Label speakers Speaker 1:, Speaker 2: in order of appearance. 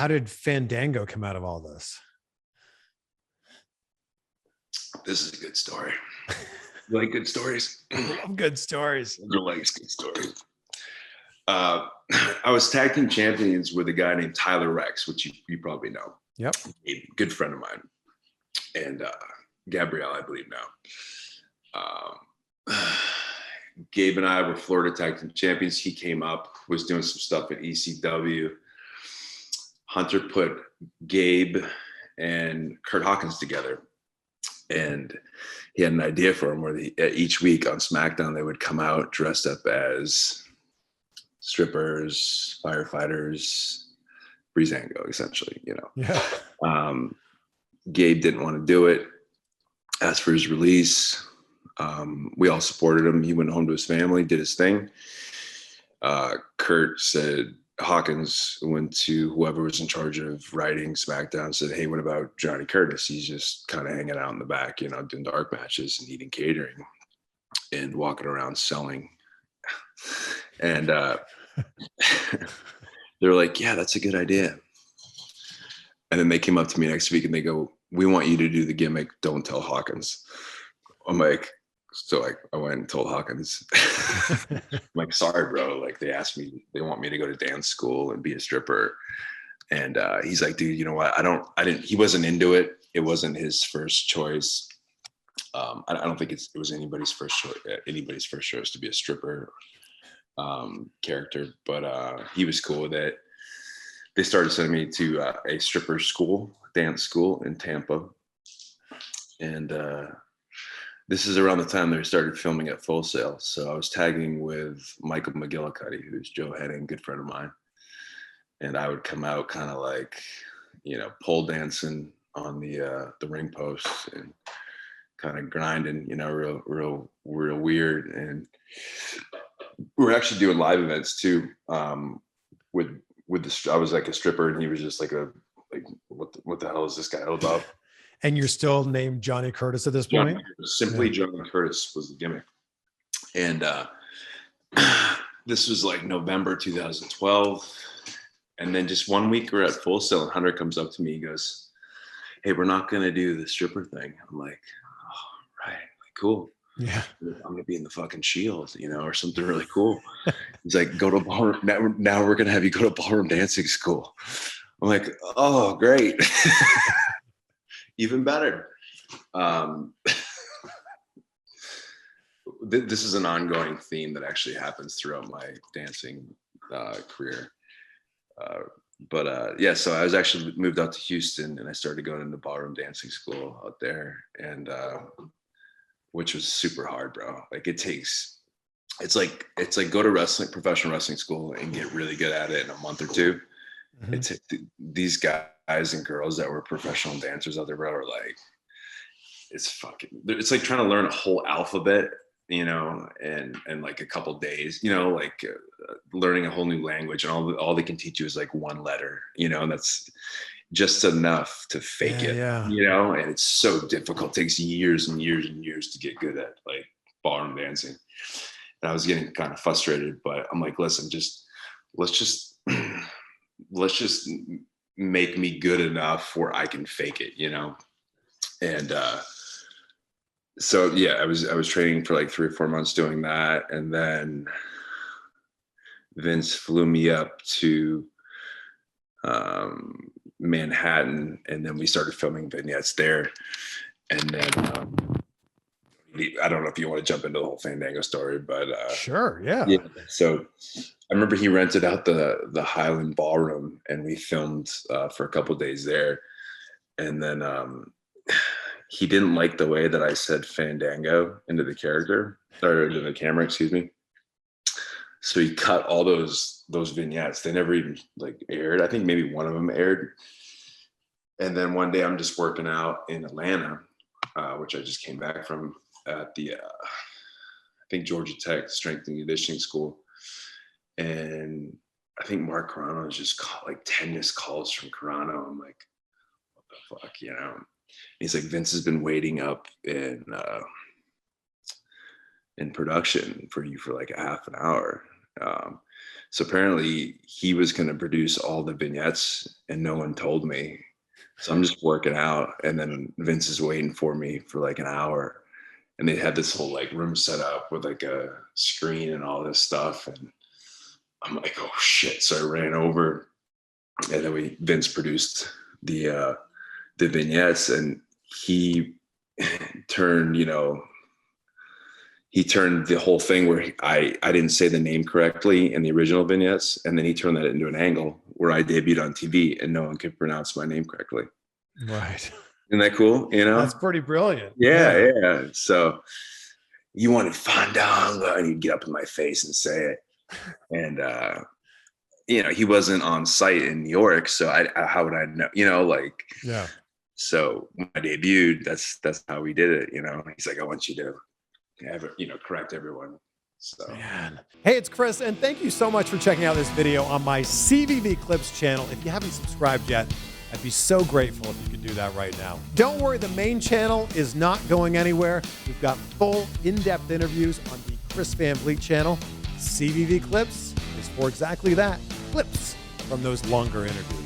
Speaker 1: how did Fandango come out of all this?
Speaker 2: This is a good story. You like good stories?
Speaker 1: I love good stories.
Speaker 2: You like good stories. I was tag team champions with a guy named Tyler Rex, which you probably know.
Speaker 1: Yep.
Speaker 2: A good friend of mine. And Gabrielle, I believe now. Gabe and I were Florida tag team champions. He came up, was doing some stuff at ECW. Hunter put Gabe and Kurt Hawkins together. And he had an idea for him where each week on SmackDown, they would come out dressed up as strippers, firefighters, Breezango, essentially, you know.
Speaker 1: Yeah.
Speaker 2: Gabe didn't want to do it, asked for his release. We all supported him. He went home to his family, did his thing. Kurt said, Hawkins went to whoever was in charge of writing SmackDown, said, hey, what about Johnny Curtis? He's just kind of hanging out in the back, you know, doing dark matches and eating catering and walking around selling. And they were like, yeah, that's a good idea. And then they came up to me next week and they go, we want you to do the gimmick. Don't tell Hawkins. I'm like, so like I went and told Hawkins, I'm like, sorry, bro. Like they asked me, they want me to go to dance school and be a stripper. And he's like, dude, you know what? He wasn't into it. It wasn't his first choice. I don't think it was anybody's first choice to be a stripper character, but he was cool with it. They started sending me to a stripper school, dance school in Tampa. And this is around the time they started filming at Full Sail. So I was tagging with Michael McGillicuddy, who's Joe Henning, good friend of mine. And I would come out kind of like, you know, pole dancing on the ring posts and kind of grinding, you know, real weird. And we're actually doing live events too. With the, I was like a stripper and he was just like what the hell is this guy all about?
Speaker 1: And you're still named Johnny Curtis at this point?
Speaker 2: Simply Johnny Curtis was the gimmick. And this was like November 2012. And then just 1 week we're at Full Sail and Hunter comes up to me. He goes, hey, we're not going to do the stripper thing. I'm like, oh, right. Like, cool.
Speaker 1: Yeah.
Speaker 2: I'm going to be in the fucking Shield, you know, or something really cool. He's like, go to ballroom. Now we're going to have you go to ballroom dancing school. I'm like, oh, great. Even better. This is an ongoing theme that actually happens throughout my dancing career. Yeah, so I was actually moved out to Houston and I started going into ballroom dancing school out there, and which was super hard, bro. Like it's like go to professional wrestling school and get really good at it in a month or two. Mm-hmm. These guys and girls that were professional dancers out there, bro, are like, it's like trying to learn a whole alphabet, you know, and like a couple days, you know, like learning a whole new language, and all they can teach you is like one letter, you know, and that's just enough to fake it, you know, and it's so difficult. It takes years and years and years to get good at like ballroom dancing. And I was getting kind of frustrated, but I'm like, listen, let's just make me good enough where I can fake it, you know? And so yeah, I was training for like 3 or 4 months doing that. And then Vince flew me up to Manhattan, and then we started filming vignettes there. And then I don't know if you want to jump into the whole Fandango story, but
Speaker 1: sure, yeah.
Speaker 2: So I remember he rented out the Highland Ballroom, and we filmed for a couple of days there. And then he didn't like the way that I said Fandango into the character, or into the camera, excuse me. So he cut all those vignettes. They never even like aired. I think maybe one of them aired. And then one day I'm just working out in Atlanta, which I just came back from at the, I think Georgia Tech Strength and Conditioning School. And I think Mark Carano was just like 10 missed calls from Carano. I'm like, what the fuck, you know? And he's like, Vince has been waiting up in production for you for like a half an hour. So apparently he was going to produce all the vignettes and no one told me. So I'm just working out, and then Vince is waiting for me for like an hour, and they had this whole like room set up with like a screen and all this stuff. And I'm like, oh shit. So I ran over, and then Vince produced the vignettes, and he turned, he turned the whole thing where I didn't say the name correctly in the original vignettes. And then he turned that into an angle where I debuted on TV and no one could pronounce my name correctly.
Speaker 1: Right.
Speaker 2: Isn't that cool?
Speaker 1: That's pretty brilliant.
Speaker 2: Yeah. So you wanted Fandango, and he'd get up in my face and say it. And, he wasn't on site in New York. So how would I know,
Speaker 1: Yeah.
Speaker 2: So when I debuted, that's how we did it. He's like, I want you to correct everyone. So,
Speaker 1: man. Hey, it's Chris, and thank you so much for checking out this video on my CVV Clips channel. If you haven't subscribed yet, I'd be so grateful if you could do that right now. Don't worry, the main channel is not going anywhere. We've got full, in-depth interviews on the Chris Van Vliet channel. CVV Clips is for exactly that, clips from those longer interviews.